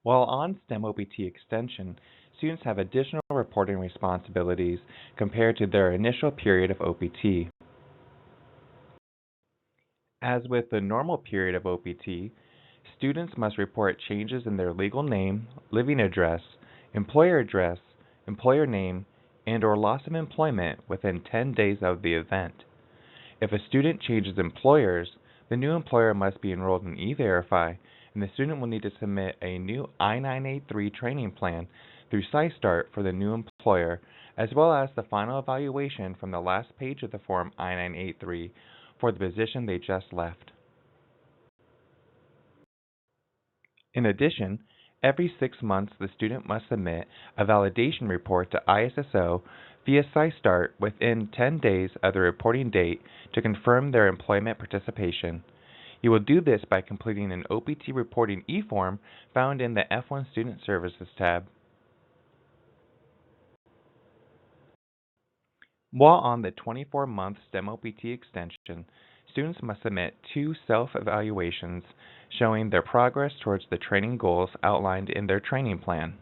While on STEM OPT extension, students have additional reporting responsibilities compared to their initial period of OPT. As with the normal period of OPT, students must report changes in their legal name, living address, employer name, and/or loss of employment within 10 days of the event. If a student changes employers, the new employer must be enrolled in E-Verify, and the student will need to submit a new I-983 training plan through SciStart for the new employer, as well as the final evaluation from the last page of the Form I-983 for the position they just left. In addition, every 6 months the student must submit a validation report to ISSO via SciStart within 10 days of the reporting date to confirm their employment participation. You will do this by completing an OPT reporting e-form found in the F1 Student Services tab. While on the 24-month STEM OPT extension, students must submit 2 self-evaluations showing their progress towards the training goals outlined in their training plan.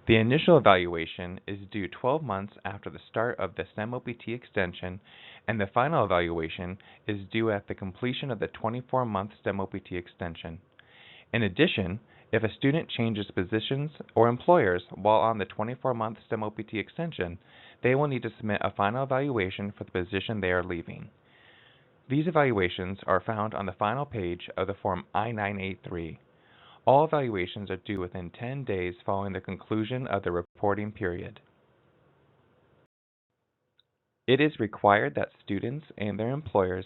The initial evaluation is due 12 months after the start of the STEM OPT extension, and the final evaluation is due at the completion of the 24-month STEM OPT extension. In addition, if a student changes positions or employers while on the 24-month STEM OPT extension, they will need to submit a final evaluation for the position they are leaving. These evaluations are found on the final page of the Form I-983. All evaluations are due within 10 days following the conclusion of the reporting period. It is required that students and their employers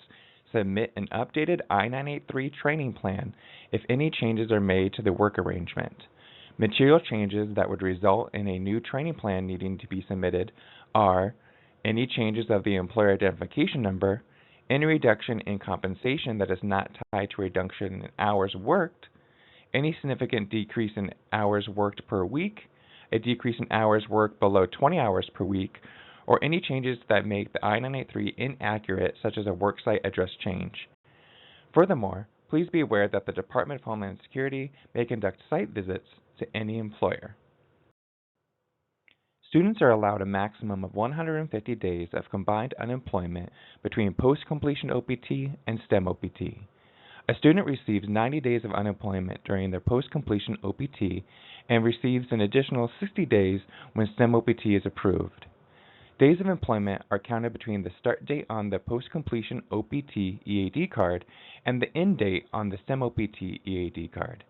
submit an updated I-983 training plan if any changes are made to the work arrangement. Material changes that would result in a new training plan needing to be submitted are any changes of the employer identification number, any reduction in compensation that is not tied to a reduction in hours worked, any significant decrease in hours worked per week, a decrease in hours worked below 20 hours per week, or any changes that make the I-983 inaccurate, such as a worksite address change. Furthermore, please be aware that the Department of Homeland Security may conduct site visits to any employer. Students are allowed a maximum of 150 days of combined unemployment between post-completion OPT and STEM OPT. A student receives 90 days of unemployment during their post-completion OPT and receives an additional 60 days when STEM OPT is approved. Days of employment are counted between the start date on the post-completion OPT EAD card and the end date on the STEM OPT EAD card.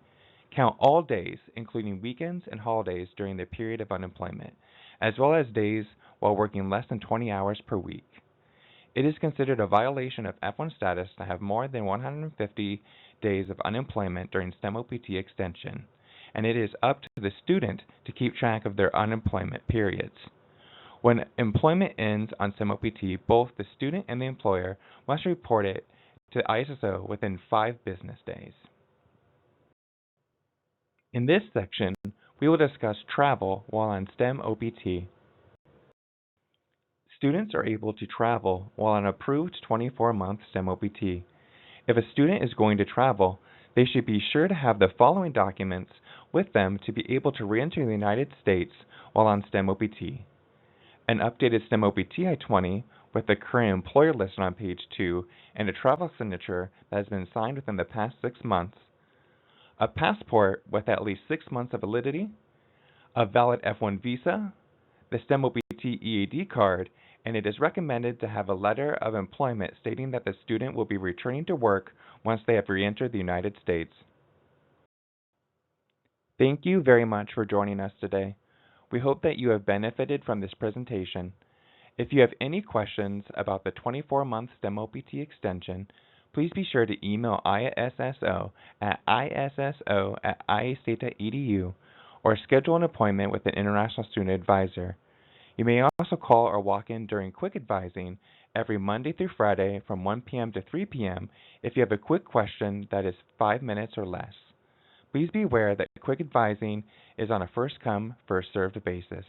Count all days, including weekends and holidays during the period of unemployment, as well as days while working less than 20 hours per week. It is considered a violation of F1 status to have more than 150 days of unemployment during STEM OPT extension, and it is up to the student to keep track of their unemployment periods. When employment ends on STEM OPT, both the student and the employer must report it to ISSO within 5 business days. In this section, we will discuss travel while on STEM OPT. Students are able to travel while on approved 24-month STEM OPT. If a student is going to travel, they should be sure to have the following documents with them to be able to re-enter the United States while on STEM OPT. An updated STEM OPT I-20 with the current employer listed on page 2 and a travel signature that has been signed within the past 6 months, a passport with at least 6 months of validity, a valid F1 visa, the STEM OPT EAD card, and it is recommended to have a letter of employment stating that the student will be returning to work once they have re-entered the United States. Thank you very much for joining us today. We hope that you have benefited from this presentation. If you have any questions about the 24-month STEM OPT extension, please be sure to email ISSO at isso@iastate.edu or schedule an appointment with an international student advisor. You may also call or walk in during quick advising every Monday through Friday from 1 p.m. to 3 p.m. if you have a quick question that is 5 minutes or less. Please be aware that quick advising is on a first-come, first-served basis.